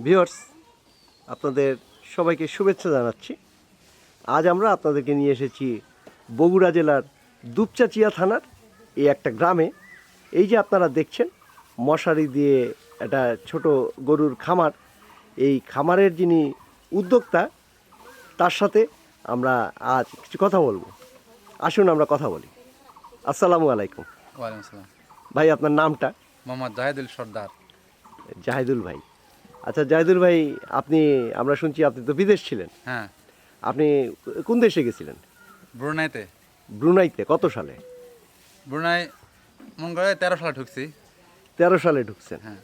Viewers, আপনাদের সবাইকে শুভেচ্ছা জানাচ্ছি। আজ আমরা আপনাদেরকে নিয়ে এসেছি বগুড়া জেলার দুপচাচিয়া থানার এই একটা গ্রামে। এই যে আপনারা দেখছেন মশারি দিয়ে একটা ছোট গরুর খামার, এই খামারের যিনি উদ্যোক্তা তার সাথে আমরা আজ কিছু কথা বলবো। আসুন আমরা কথা বলি। আসসালামু আলাইকুম। ওয়ালাইকুম আসসালাম। ভাই, আপনার নামটা? মোহাম্মদ জাহিদুল সর্দার। জাহিদুল ভাই। আচ্ছা জাহিদুল ভাই, আমরা শুনছি আপনি তো বিদেশ ছিলেন। হ্যাঁ, আপনি কোন দেশে গেছিলেন? ব্রুনাইতে। ব্রুনাইতে কত সালে? ব্রুনাই মন করে 13 সালে ঢুকছি। 13 সালে ঢুকছেন। হ্যাঁ,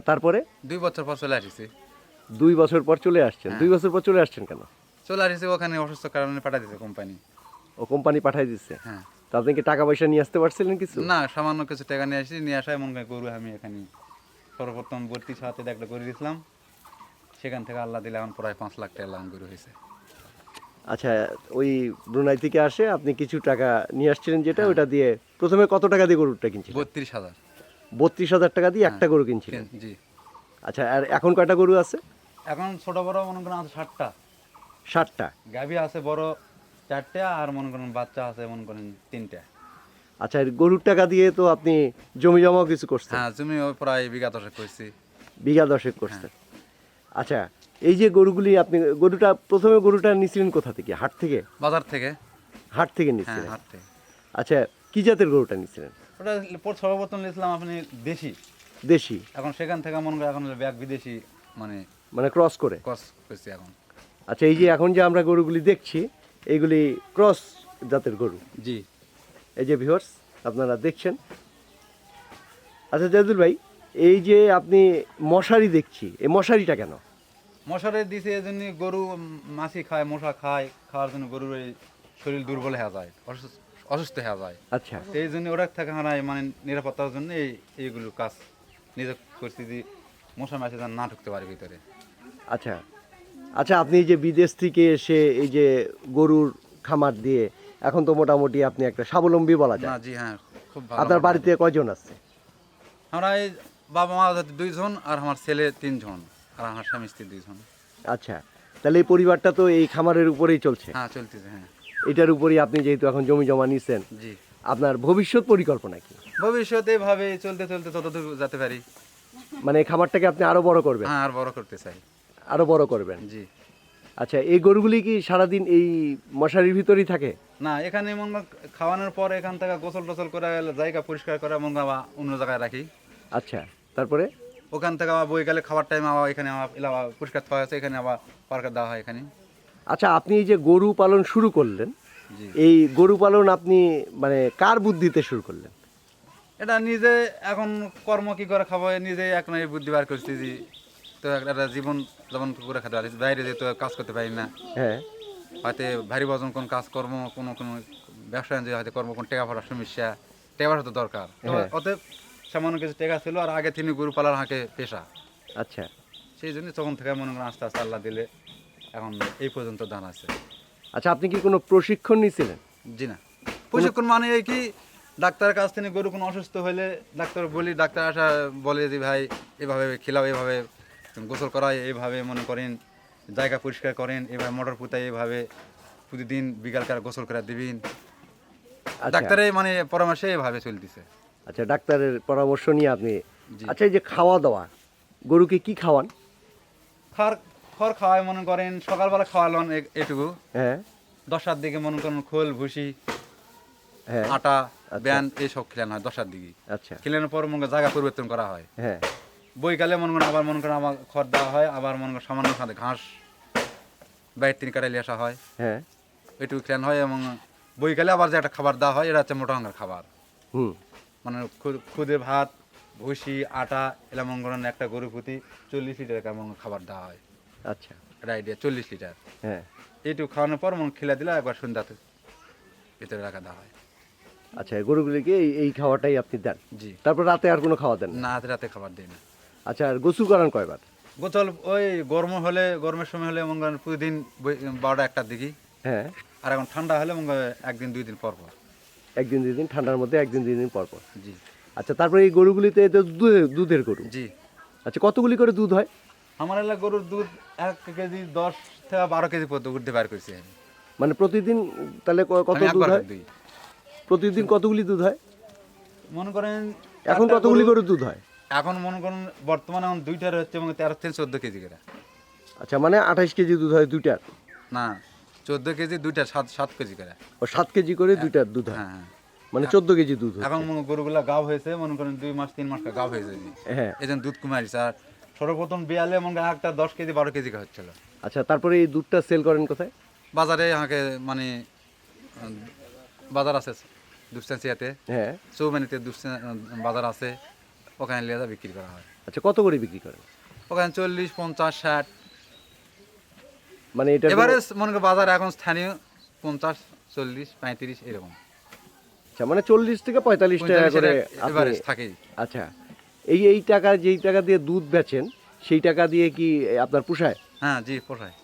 তারপরে 2 বছর পর চলে আসছি। 2 বছর পর চলে আসছেন। হ্যাঁ। 2 বছর পর চলে আসছেন কেন? চলে আসছি, ওখানে অসুস্থ কারণে পাঠা দিছে কোম্পানি। ও কোম্পানি পাঠাই দিচ্ছে। হ্যাঁ, তা আপনি কি টাকা পয়সা নিয়ে আসতে পারছিলেন কিছু? না সামান্য কিছু টাকা নিয়ে আসছি, নিয়ে আসায় মন করে গরু আমি এখানে সর্বপ্রথম ভর্তি সাথে একটা গরু দিয়েছিলাম। সেখান থেকে আল্লাহ দিলে এখন প্রায় 5 লাখ টাকা লাভ গরু হয়েছে। আচ্ছা, ওই ব্রুনাই থেকে আসে আপনি কিছু টাকা নিয়ে আসছিলেন, যেটা হ্যাঁ। ওটা দিয়ে প্রথমে কত টাকা দিয়ে গরুটা কিনছিলেন? 32,000। 32,000 টাকা দিয়ে হ্যাঁ। একটা গরু কিনছিলেন। জি, আচ্ছা, আর এখন কয়টা গরু আছে? এখন ছোট বড় মনে করেন আছে 60টা। 60টা। গাভী আছে বড় 4টা, আর মনে করেন বাচ্চা আছে মনে করেন 3টা। আচ্ছা, আর গরুর টাকা দিয়ে তো আপনি জমি জমাও কিছু করছেন? হ্যাঁ, জমি প্রায় বিঘা 10 করছি। বিঘা 10 করছেন। আচ্ছা, এই যে গরুগুলি আপনি গরুটা নিছিলেন কোথা থেকে? হাট থেকে? বাজার থেকে। হাট থেকে হ্যাঁ, নিছিলেন। হাট থেকে। আচ্ছা, কি জাতের গরুটা নিছিলেন? ওটা সর্বপ্রথম নিয়েছিলাম আপনি দেশি। দেশি? এখন সেখান থেকে মনে করেন এখন ব্যাগ বিদেশি মানে মানে ক্রস করে? ক্রস করছি এখন। আচ্ছা, এই যে এখন যে আমরা গরুগুলি দেখছি এইগুলি ক্রস জাতের গরু। জি, এই যে ভিউয়ার্স, আপনারা দেখছেন। আচ্ছা জাদুল ভাই, এই যে আপনি মশারি দেখছি, এই মশারিটা কেন? মশারে দিছে এই জন্য গরু মাছি খায়, মশা খায়, খাওয়ার জন্য গরুর এই শরীর দুর্বল হয়ে যায়, অসুস্থ হয়ে যায়। আচ্ছা তো এই জন্য ওরা থেকে আমরা মানে নিরাপত্তার জন্য এইগুলো কাজ নিজে করছি যে মশা মাছি যেন না ঢুকতে পারে ভিতরে। আচ্ছা আচ্ছা, আপনি এই যে বিদেশ থেকে এসে এই যে গরুর খামার দিয়ে এখন তো মোটামুটি আপনি একটা স্বাবলম্বী বলা না, যায়। জি হ্যাঁ, খুব ভালো। আপনার বাড়িতে কয়জন আছে? আমরা এই বাবা মা 2 জন, আর আমার ছেলে 3 জন, আর আমার স্বামী স্ত্রী 2 জন। আচ্ছা, তাহলে এই পরিবারটা তো এই খামারের উপরেই চলছে। হ্যাঁ, চলতেছে। হ্যাঁ, এটার উপরেই আপনি যেহেতু এখন জমি জমা নিছেন, জি। আপনার ভবিষ্যৎ পরিকল্পনা কি? ভবিষ্যতে এভাবে চলতে চলতে যতদূর যেতে পারি। মানে এই খামারটাকে আপনি আরো বড় করবেন? হ্যাঁ, আর বড় করতে চাই। আরো বড় করবেন? জি। আচ্ছা, এই গরুগুলি কি সারাদিন এই মশারির ভিতরেই থাকে? না, এখানে মনে করেন খাওয়ানোর পর এখান থেকে গোসল টোসল করে জায়গা পরিষ্কার করে মনে করেন আবার অন্য জায়গায় রাখি। আচ্ছা, তারপরে? ওখান থেকে আবার বই গেলে খাবার টাইম আবার এখানে আবার আবার পরিষ্কার খাওয়া আছে, এখানে আবার পার্কে দেওয়া হয় এখানে। আচ্ছা, আপনি এই যে গরু পালন শুরু করলেন, জি। এই গরু পালন আপনি মানে কার বুদ্ধিতে শুরু করলেন? এটা নিজে এখন কর্ম কি করে খাবো, নিজে এখন এই বুদ্ধি বার করছি যে তো একটা জীবন যেমন করে খেতে পারি, বাইরে যেতে কাজ করতে পারি না। হ্যাঁ। হয়তো ভারী বজন কোন কাজকর্ম, কোনো ব্যবসা যে হয়তো কর্ম কোন টাকা পড়ার সমস্যা, টাকা পয়সা তো দরকার। হ্যাঁ। অতএব সামান্য কিছু টাকা ছিল, আর আগে তিনি গরু পালার হাঁকে পেশা। আচ্ছা সেই জন্য তখন থেকে মনে করেন আস্তে আস্তে আল্লাহ দিলে এখন এই পর্যন্ত দান আছে। আচ্ছা, আপনি কি কোনো প্রশিক্ষণ নিয়েছিলেন? জি না, প্রশিক্ষণ মানে এই কি ডাক্তারের কাছ থেকে গরু কোনো অসুস্থ হলে ডাক্তার বলি, ডাক্তার আসা বলে যে ভাই এভাবে খেলাও, এভাবে গোসল করায়, এইভাবে মনে করেন জায়গা পরিষ্কার করেন, এভাবে মোটর পুঁতায়, এভাবে প্রতিদিন বিকালকার গোসল করে দিবেন। আচ্ছা ডাক্তারের মানে পরামর্শে এভাবে চলতেছে। আচ্ছা, ডাক্তারের পরামর্শ নিয়ে আপনি। জি। আচ্ছা, এই যে খাওয়া দাওয়া, গরুকে কি খাওয়ান? খড় খাওয়ায় মনে করেন সকালবেলা খাওয়ালেন এটুকু, হ্যাঁ 10টার দিকে মনে করেন খোল ভুসি হ্যাঁ। আটা আচ্ছা। ব্যান এইসব খেলানো হয় 10টার দিকে। আচ্ছা। খেলানোর পর মনে করেন জায়গা পরিবর্তন করা হয়। হ্যাঁ। বইকালে মনে করেন আবার মনে করেন আমার খড় দেওয়া হয়, আবার মনে করেন সামান্য সাথে ঘাস বাইরে থেকে কাটাইলে আসা হয়, হ্যাঁ। এটুকু খেলানো হয়। এবং বইকালে আবার যে একটা খাবার দেওয়া হয়, এটা হচ্ছে মোটা অঙ্কের খাবার, হুম। মানে খুদে ভাত ভুসি আটা এলা মনে করেন একটা গরু প্রতি 40 লিটার কেমন খাবার দেওয়া হয়। আচ্ছা। এটা আইডিয়া 40 লিটার। হ্যাঁ। এইটুকু খাওয়ানোর পর মনে খেলা দিলে একবার সন্ধ্যাতে ভিতরে রাখা দেওয়া হয়। আচ্ছা, গরুগুলিকে এই খাওয়াটাই আপনি দেন? জি। তারপর রাতে আর কোনো খাওয়া দেন না? না, রাতে খাবার দিই না। আচ্ছা, আর গোসল করান কয়বার? গোসল ওই গরমের সময় হলে মনে করেন প্রতিদিন 12টা 1টার দিকে, হ্যাঁ। আর এখন ঠান্ডা হলে মনে করেন 1 দিন 2 দিন পর পর। একদিন 2 দিন, ঠান্ডার মধ্যে 1 দিন 2 দিন পর পর। জি। আচ্ছা, তারপরে এই গরুগুলিতে তো দুধের গরু। জি। আচ্ছা, কতগুলি করে দুধ হয়? আমার এলাকা গরুর দুধ 1 কেজি 10 থেকে 12 কেজি পর্যন্ত উঠতে পার করছি আমি। মানে প্রতিদিন তাহলে কত আমি দুধ একবার হয়? দুই প্রতিদিন কতগুলি দুধ হয়? মনে করেন এখন একটা কতগুলি গরু- গরুর দুধ হয়? এখন মনে করেন বর্তমানে এখন 2টার হচ্ছে এবং 13 থেকে 14 কেজি করে। আচ্ছা, মানে 28 কেজি দুধ হয় দুইটার? না 14 কেজি 2টা 7 কেজি করে। ও 7 কেজি করে দুইটার দুধ হয়, হ্যাঁ হ্যাঁ। মানে 14 কেজি দুধ হয়। এখন গরুগুলা গাভ হয়েছে মনে করেন 2 মাস 3 মাস গাভ হয়েছে হ্যাঁ। এই জন্য দুধ কমে আসছে। আর সর্বপ্রথম বিয়ালে মনে করেন একটা 10 কেজি 12 কেজি হচ্ছিল। আচ্ছা, তারপরে এই দুধটা সেল করেন কোথায়? বাজারে আমাকে মানে বাজার আছে দুপচাচিয়াতে, হ্যাঁ। চৌবানিতে বাজার আছে, ওখানে নিয়ে যা বিক্রি করা হয়। আচ্ছা, কত করে বিক্রি করেন? ওখানে 40 50 60। মানে এটা এবারে মনে করেন বাজার এখন স্থানীয় 50 40 35 এরকম। আচ্ছা, মানে 40 থেকে 45 টাকা 45 করে এবারে আপনি। থাকেই। আচ্ছা, এই টাকা, যেই টাকা দিয়ে দুধ বেচেন সেই টাকা দিয়ে কি আপনার পোষায়? হ্যাঁ জি পোষায়,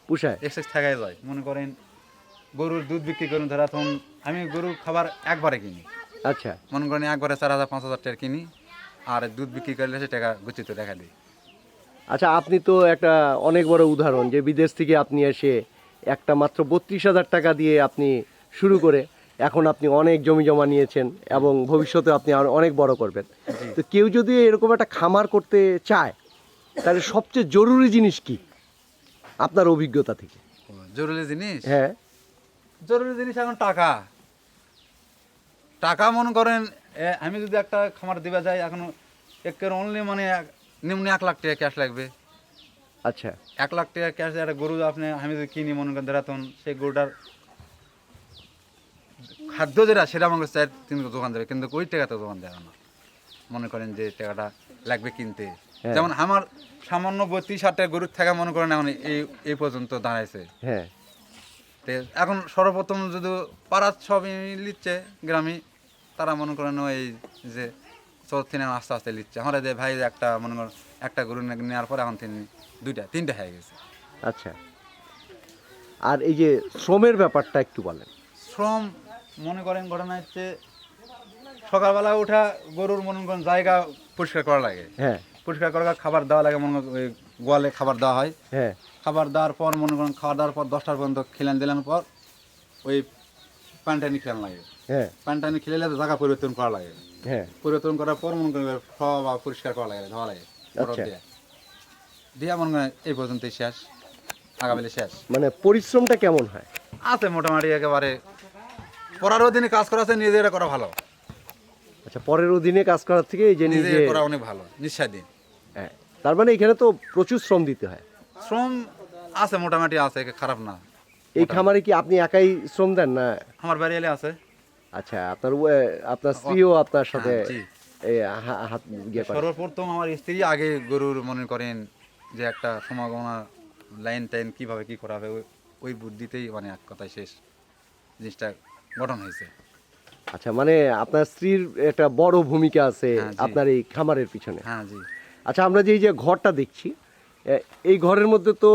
পোষায়। এক্সেস থাকাই যায়। মনে করেন গরুর দুধ বিক্রি করুন ধরা তখন আমি গরু খাবার একবারে কিনি, আচ্ছা। মনে করেন একবারে 4000 5000 টাকা কিনি, আর দুধ বিক্রি করলে সে টাকা গচ্ছিত দেখা দিই। আচ্ছা, আপনি তো একটা অনেক বড় উদাহরণ যে বিদেশ থেকে আপনি এসে একটা মাত্র 32,000 টাকা দিয়ে আপনি শুরু করে এখন আপনি অনেক জমি জমা নিয়েছেন এবং ভবিষ্যতে আপনি আরো অনেক বড় করবেন। তো কেউ যদি এরকম একটা খামার করতে চায় তাহলে সবচেয়ে জরুরি জিনিস কি আপনার অভিজ্ঞতা থেকে? জরুরি জিনিস, হ্যাঁ। জরুরি জিনিস এখন টাকা। টাকা মনে করেন আমি যদি একটা খামার দিবা যাই এখন একের অনলি মানে নিম্ন 1 লাখ টাকা ক্যাশ লাগবে। আচ্ছা। 1 লাখ টাকা ক্যাশ একটা গরু আপনি আমি যদি কিনি মনে করেন ধরা তখন সেই গরুটার খাদ্য যেটা সেটা আমাকে 4-3 দোকান দেবে, কিন্তু ওই টাকা তো দোকান দেবে না। মনে করেন যে টাকাটা লাগবে কিনতে। হ্যাঁ। যেমন আমার সামান্য 32-60 টাকা গরুর থাকা মনে করেন এখন এই পর্যন্ত দাঁড়াইছে। হ্যাঁ। তো এখন সর্বপ্রথম যদি পাড়ার সবই লিখছে গ্রামে, তারা মনে করেন ওই যে চতুর্থ আস্তে আস্তে লিখছে। আমার যে ভাই একটা মনে করেন একটা গরু নেওয়ার পরে এখন 2টা 3টা হয়ে গেছে। আচ্ছা, আর এই যে শ্রমের ব্যাপারটা একটু বলেন। শ্রম মনে করেন ঘটনা হচ্ছে সকালবেলা ওঠা গরুর মনে করেন জায়গা পরিষ্কার করা লাগে। হ্যাঁ। পরিষ্কার করা খাবার দেওয়া লাগে, মনে করেন ওই গোয়ালে খাবার দেওয়া হয়। হ্যাঁ। খাবার দেওয়ার পর মনে করেন খাওয়া দাওয়ার পর 10টার পর্যন্ত খিলান দিলার পর ওই পানটানি খেলান লাগে। হ্যাঁ। পানটানি খেলে জায়গা পরিবর্তন করা লাগে। হ্যাঁ। পরিবর্তন করার পর মনে করেন সব পরিষ্কার করা লাগে, ধোয়া লাগে। আচ্ছা। দিয়া মনে করেন এই পর্যন্তই শেষ, আগামীলে শেষ। মানে পরিশ্রমটা কেমন হয়? আছে মোটামুটি একেবারে পড়ার অধীনে কাজ করা আছে, নিজেরা করা ভালো। আচ্ছা, পরের অধীনে কাজ করার থেকে এই যে নিজে নিজে করা অনেক ভালো, নিঃস্বাধীন। হ্যাঁ, তার মানে এখানে তো প্রচুর শ্রম দিতে হয়। শ্রম আছে মোটামুটি আছে, খারাপ না। এই খামারে কি আপনি একাই শ্রম দেন না? আমার বাড়ি এলে আছে। আচ্ছা, আপনার স্ত্রীও আপনার সাথে হ্যাঁ, জি। এই হাত ইয়ে করে? সর্বপ্রথম আমার স্ত্রী আগে গরুর মনে করেন যে একটা সমাগমা লাইন টাইন কিভাবে কি করা হবে ওই বুদ্ধিতেই মানে এক কথায় শেষ জিনিসটা গঠন হয়েছে। আচ্ছা, মানে আপনার স্ত্রীর একটা বড় ভূমিকা আছে হ্যাঁ, জি। আপনার এই খামারের পিছনে। হ্যাঁ জি। আচ্ছা, আমরা যে এই যে ঘরটা দেখছি, এই ঘরের মধ্যে তো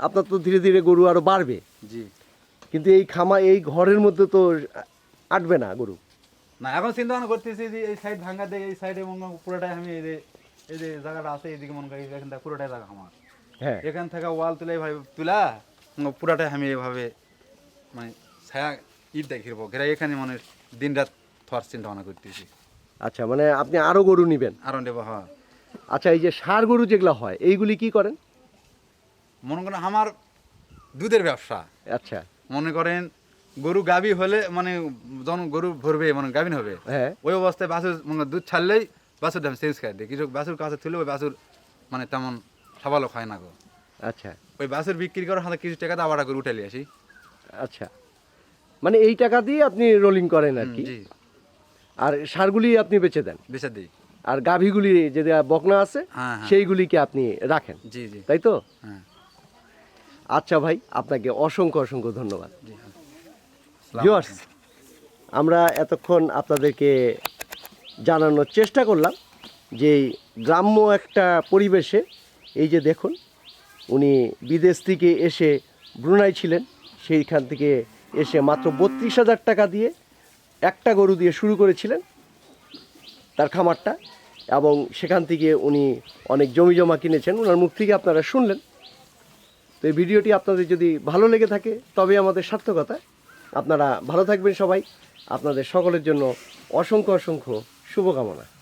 আপনার তো ধীরে ধীরে গরু আরো বাড়বে, জি। কিন্তু এই ঘরের মধ্যে তো আটবে না গরু। না এখন চিন্তা ভাবনা করতেছি যে এই সাইড ভাঙা দিয়ে এই সাইডে মনে করেন পুরোটাই আমি এই যে জায়গাটা আছে এইদিকে মনে করি এখান থেকে পুরোটাই জায়গা আমার। হ্যাঁ। এখান থেকে ওয়াল তুলে এইভাবে তুলা পুরাটাই আমি এইভাবে মানে ছায়া ইট দিয়ে ঘিরবো, ঘেরা এখানে মানে দিন রাত থার চিন্তা ভাবনা করতেছি। আচ্ছা, মানে আপনি আরো গরু নিবেন? আরো নেবো, হ্যাঁ। আচ্ছা, এই যে ষাঁড় গরু যেগুলো হয় এইগুলি কি করেন? মনে করেন আমার দুধের ব্যবসা। আচ্ছা। মনে করেন গরু গাভী হলে মানে যখন গরু ভরবে মানে গাভীন হবে, হ্যাঁ। ওই অবস্থায় বাছুর মানে দুধ ছাড়লেই বাছুরটা আমি চেঞ্জ করে দিই। কিছু বাছুর কাছে তুলে ওই বাছুর মানে তেমন সবালক হয় না গো। আচ্ছা। ওই বাছুর বিক্রি করার হাতে কিছু টাকা দিয়ে আবার করে উঠে নিয়ে আসি। আচ্ছা, মানে এই টাকা দিয়ে আপনি রোলিং করেন আর কি? জি। আর ষাঁড়গুলি আপনি বেচে দেন? বেচে দিই। আর গাভীগুলি যে বকনা আছে হ্যাঁ, হ্যাঁ। সেইগুলিকে আপনি রাখেন? জি জি। তাই তো? হ্যাঁ আচ্ছা ভাই, আপনাকে অসংখ্য অসংখ্য ধন্যবাদ। জি। ভিউয়ার্স, আমরা এতক্ষণ আপনাদেরকে জানানোর চেষ্টা করলাম যে এই গ্রাম্য একটা পরিবেশে এই যে দেখুন, উনি বিদেশ থেকে এসে ব্রুনাই ছিলেন, সেইখান থেকে এসে মাত্র 32,000 টাকা দিয়ে একটা গরু দিয়ে শুরু করেছিলেন তার খামারটা। এবং সেখান থেকে উনি অনেক জমি জমা কিনেছেন, ওনার মুখ থেকে আপনারা শুনলেন। তো এই ভিডিওটি আপনাদের যদি ভালো লেগে থাকে তবে আমাদের সার্থকতা। আপনারা ভালো থাকবেন সবাই, আপনাদের সকলের জন্য অসংখ্য অসংখ্য শুভকামনা।